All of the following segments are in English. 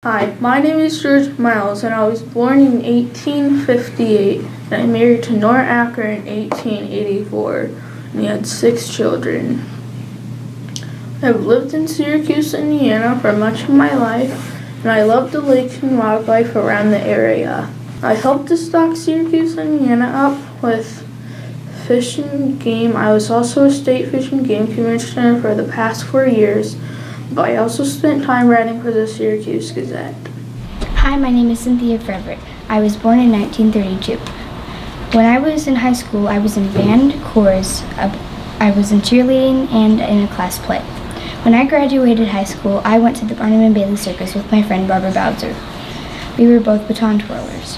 Hi, my name is George Miles, and I was born in 1858, and I married to Nora Acker in 1884, and we had 6 children. I've lived in Syracuse, Indiana for much of my life, and I love the lakes and wildlife around the area. I helped to stock Syracuse, Indiana up with fish and game. I was also a state fish and game commissioner for the past 4 years. But I also spent time writing for the Syracuse Gazette. Hi, my name is Cynthia Frederick. I was born in 1932. When I was in high school, I was in band, chorus, I was in cheerleading, and in a class play. When I graduated high school, I went to the Barnum and Bailey Circus with my friend Barbara Bowser. We were both baton twirlers.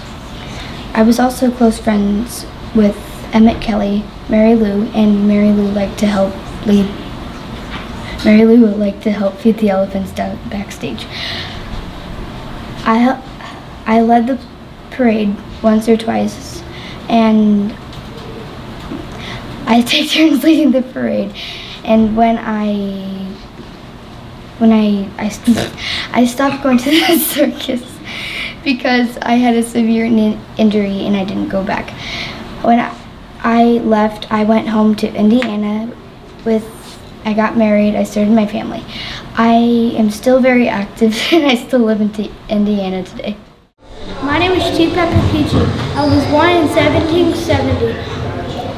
I was also close friends with Emmett Kelly, Mary Lou, and Mary Lou would like to help feed the elephants down backstage. I led the parade once or twice, and I take turns leading the parade. And when I stopped going to the circus because I had a severe injury and I didn't go back. When I left, I went home to Indiana I got married, I started my family. I am still very active and I still live in Indiana today. My name is Chief Pepici. I was born in 1770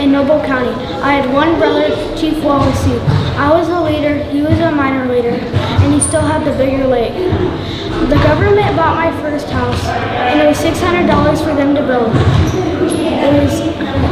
in Noble County. I had one brother, Chief Wawasee. I was a leader, he was a minor leader, and he still had the bigger lake. The government bought my first house, and it was $600 for them to build.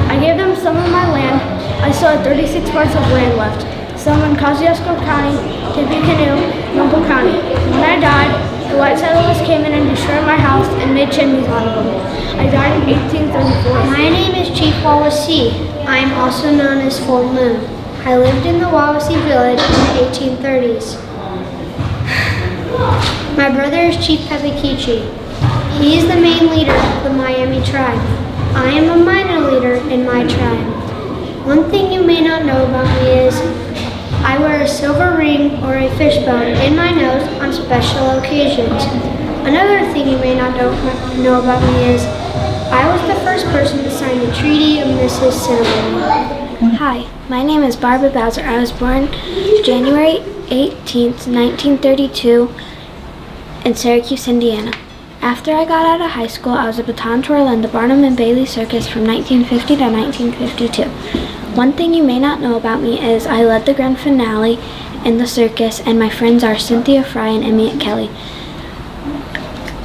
I gave them some of my land. I still had 36 parts of land left. Some in Kosciuszko County, Tippecanoe, Noble County. When I died, the white settlers came in and destroyed my house and made chimneys out of them. I died in 1834. My name is Chief Wawasee. I am also known as Full Moon. I lived in the Wawasee village in the 1830s. My brother is Chief Pepikichi. He is the main leader of the Miami tribe. I am a minor leader in my tribe. One thing you may not know about me is I wear a silver ring or a fishbone in my nose on special occasions. Another thing you may not know about me is I was the first person to sign the Treaty of Mississippi. Hi, my name is Barbara Bowser. I was born January 18th, 1932 in Syracuse, Indiana. After I got out of high school, I was a baton twirler in the Barnum and Bailey Circus from 1950 to 1952. One thing you may not know about me is I led the grand finale in the circus, and my friends are Cynthia Fry and Emmett Kelly.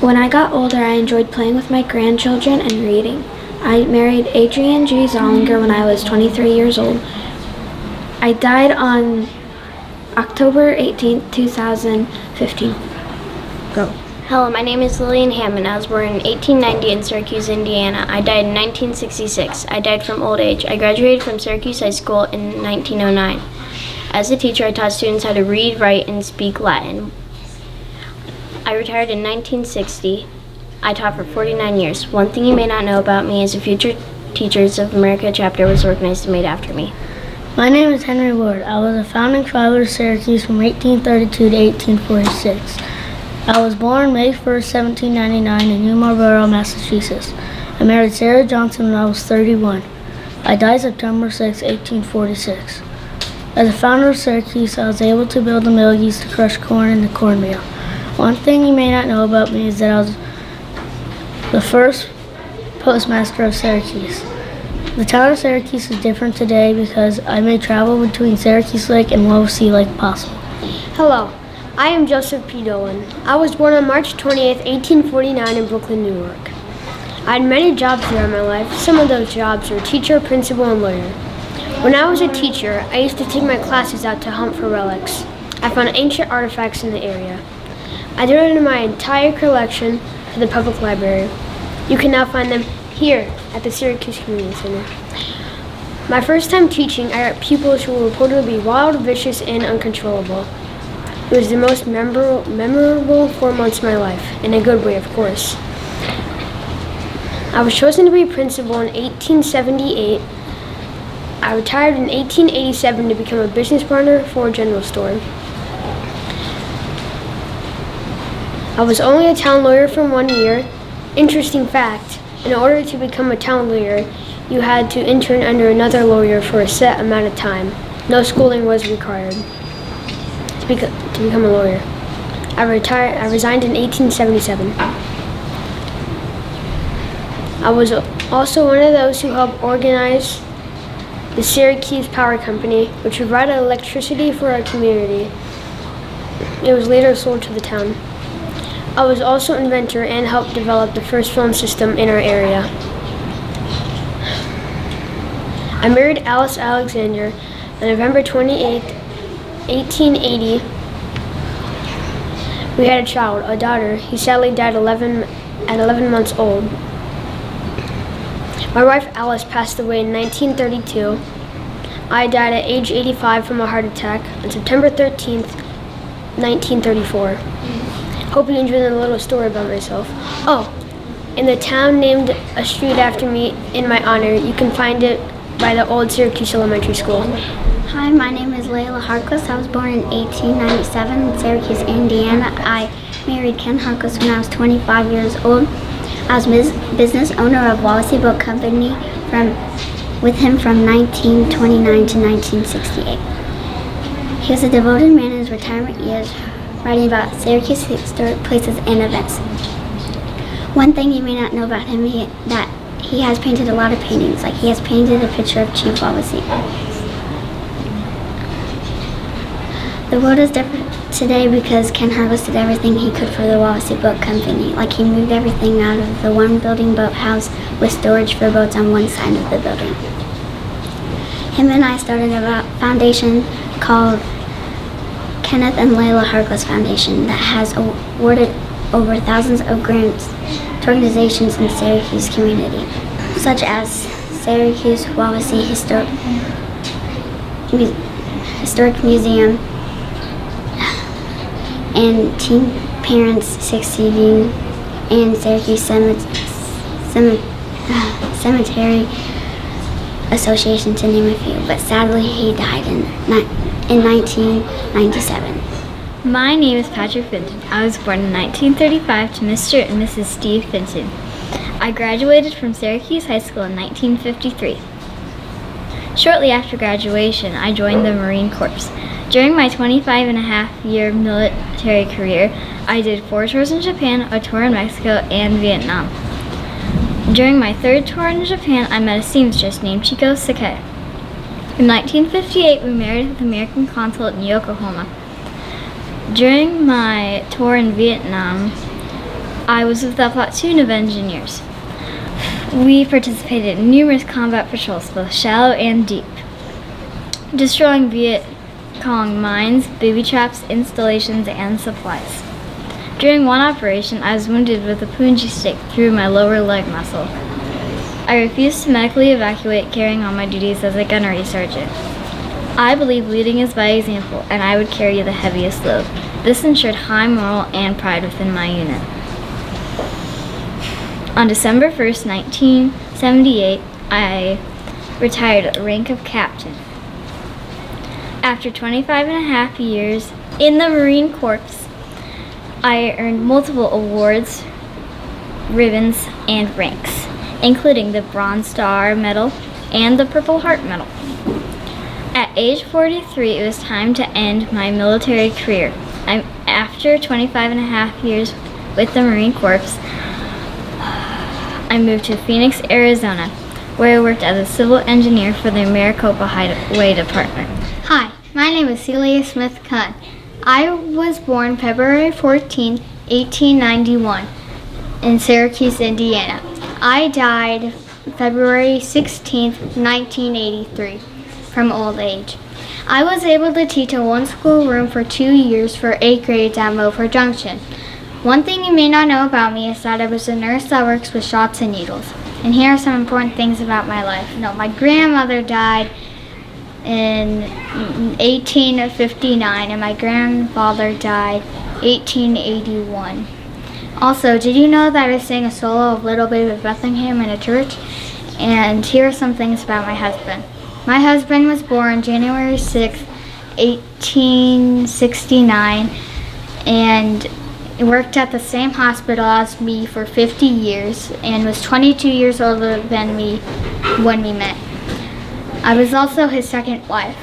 When I got older, I enjoyed playing with my grandchildren and reading. I married Adrienne G. Zollinger when I was 23 years old. I died on October 18, 2015. Go. Hello, my name is Lillian Hammond. I was born in 1890 in Syracuse, Indiana. I died in 1966. I died from old age. I graduated from Syracuse High School in 1909. As a teacher, I taught students how to read, write, and speak Latin. I retired in 1960. I taught for 49 years. One thing you may not know about me is the Future Teachers of America chapter was organized and made after me. My name is Henry Ward. I was a founding father of Syracuse from 1832 to 1846. I was born May 1st, 1799 in New Marlborough, Massachusetts. I married Sarah Johnson when I was 31. I died September 6, 1846. As a founder of Syracuse, I was able to build a mill used to crush corn in the cornmeal. One thing you may not know about me is that I was the first postmaster of Syracuse. The town of Syracuse is different today because I made travel between Syracuse Lake and Wawasee Lake possible. Hello, I am Joseph P. Dolan. I was born on March 20th, 1849 in Brooklyn, New York. I had many jobs throughout my life. Some of those jobs were teacher, principal, and lawyer. When I was a teacher, I used to take my classes out to hunt for relics. I found ancient artifacts in the area. I donated my entire collection to the public library. You can now find them here at the Syracuse Community Center. My first time teaching, I got pupils who were reported to be wild, vicious, and uncontrollable. It was the most memorable 4 months of my life, in a good way, of course. I was chosen to be principal in 1878. I retired in 1887 to become a business partner for a general store. I was only a town lawyer for 1 year. Interesting fact, in order to become a town lawyer, you had to intern under another lawyer for a set amount of time. No schooling was required to become a lawyer. I resigned in 1877. I was also one of those who helped organize the Syracuse Power Company, which provided electricity for our community. It was later sold to the town. I was also an inventor and helped develop the first phone system in our area. I married Alice Alexander on November 28, 1880. We had a child, a daughter. He sadly died at 11 months old. My wife Alice passed away in 1932. I died at age 85 from a heart attack on September 13th, 1934. Hope you enjoyed the little story about myself. Oh, and the town named a street after me in my honor. You can find it by the old Syracuse Elementary School. Hi, my name is Layla Harkless. I was born in 1897 in Syracuse, Indiana. I married Ken Harkless when I was 25 years old. I was business owner of Wawasee Book Company with him from 1929 to 1968. He was a devoted man in his retirement years, writing about Syracuse historic places and events. One thing you may not know about him is that he has painted a lot of paintings, like he has painted a picture of Chief Wawasee. The world is different today because Ken Harkless did everything he could for the Wawasee Boat Company. Like he moved everything out of the one building boathouse with storage for boats on one side of the building. Him and I started a foundation called Kenneth and Layla Harkless Foundation that has awarded over thousands of grants to organizations in the Syracuse community, such as Syracuse-Wawasee Historic Museum, and Teen Parents Succeeding, and Syracuse Cemetery Association, to name a few. But sadly, he died in 1997. My name is Patrick Fenton. I was born in 1935 to Mr. and Mrs. Steve Fenton. I graduated from Syracuse High School in 1953. Shortly after graduation, I joined the Marine Corps. During my 25-and-a-half-year military career, I did 4 tours in Japan, a tour in Mexico, and Vietnam. During my 3rd tour in Japan, I met a seamstress named Chiko Sakai. In 1958, we married at the American consulate in Yokohama. During my tour in Vietnam, I was with a platoon of engineers. We participated in numerous combat patrols, both shallow and deep, destroying Viet Cong mines, booby traps, installations, and supplies. During one operation, I was wounded with a punji stick through my lower leg muscle. I refused to medically evacuate, carrying on my duties as a gunnery sergeant. I believe leading is by example, and I would carry the heaviest load. This ensured high moral and pride within my unit. On December 1st, 1978, I retired at the rank of captain. After 25-and-a-half years in the Marine Corps, I earned multiple awards, ribbons, and ranks, including the Bronze Star Medal and the Purple Heart Medal. At age 43, it was time to end my military career. After 25-and-a-half years with the Marine Corps, I moved to Phoenix, Arizona, where I worked as a civil engineer for the Maricopa Highway Department. Hi, my name is Celia Smith Cunn. I was born February 14, 1891 in Syracuse, Indiana. I died February 16, 1983 from old age. I was able to teach in one schoolroom for 2 years for 8 grades at Milford Junction. One thing you may not know about me is that I was a nurse that works with shots and needles. And here are some important things about my life. My grandmother died in 1859 and my grandfather died 1881. Also, did you know that I sang a solo of Little Baby Bethlehem in a church? And here are some things about my husband. My husband was born January 6, 1869, and worked at the same hospital as me for 50 years and was 22 years older than me when we met. I was also his second wife.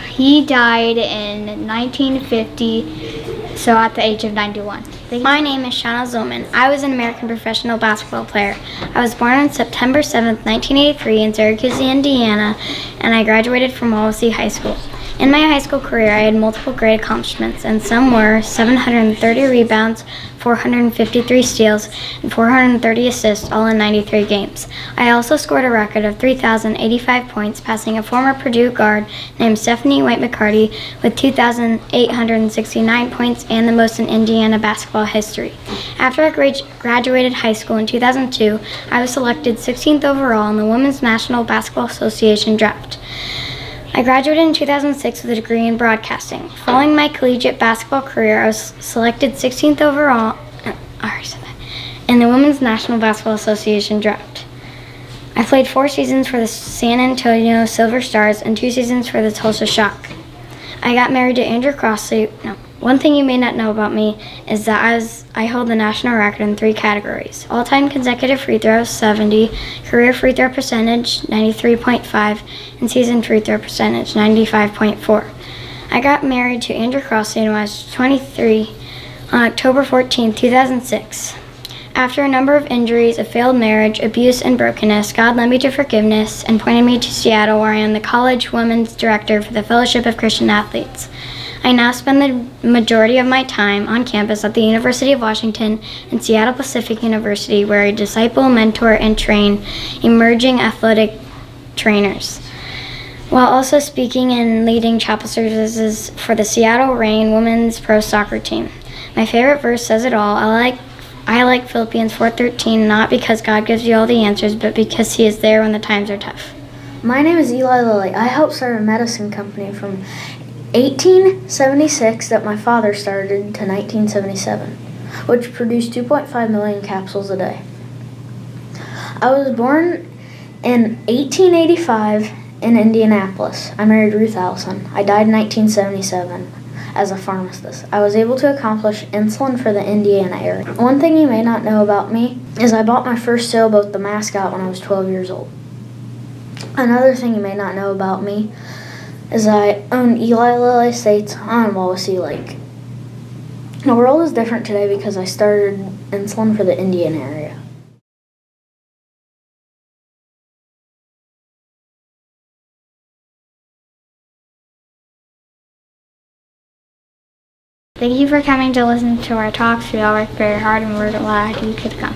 He died in 1950, so at the age of 91. My name is Shauna Zillman. I was an American professional basketball player. I was born on September 7th, 1983 in Syracuse, Indiana, and I graduated from Wawasee High School. In my high school career, I had multiple great accomplishments, and some were 730 rebounds, 453 steals, and 430 assists, all in 93 games. I also scored a record of 3,085 points, passing a former Purdue guard named Stephanie White McCarty with 2,869 points and the most in Indiana basketball history. After I graduated high school in 2002, I was selected 16th overall in the Women's National Basketball Association draft. I graduated in 2006 with a degree in broadcasting. Following my collegiate basketball career, I was selected 16th overall in the Women's National Basketball Association draft. I played 4 seasons for the San Antonio Silver Stars and 2 seasons for the Tulsa Shock. I got married to Andrew Crossley. One thing you may not know about me is that I hold the national record in 3 categories. All-time consecutive free throws, 70, career free throw percentage, 93.5, and season free throw percentage, 95.4. I got married to Andrew Crossley when I was 23 on October 14, 2006. After a number of injuries, a failed marriage, abuse, and brokenness, God led me to forgiveness and pointed me to Seattle, where I am the college women's director for the Fellowship of Christian Athletes. I now spend the majority of my time on campus at the University of Washington and Seattle Pacific University, where I disciple, mentor, and train emerging athletic trainers, while also speaking and leading chapel services for the Seattle Reign women's pro soccer team. My favorite verse says it all. I like Philippians 4:13, not because God gives you all the answers, but because He is there when the times are tough. My name is Eli Lilly. I helped start a medicine company from 1876 that my father started to 1977, which produced 2.5 million capsules a day. I was born in 1885 in Indianapolis. I married Ruth Allison. I died in 1977 as a pharmacist. I was able to accomplish insulin for the Indiana area. One thing you may not know about me is I bought my first sailboat, the Mascot, when I was 12 years old. Another thing you may not know about me is I own Eli Lilly Estates on Wawasee Lake. The world is different today because I started insulin for the Indiana area. Thank you for coming to listen to our talks. We all worked very hard and we're glad you could come.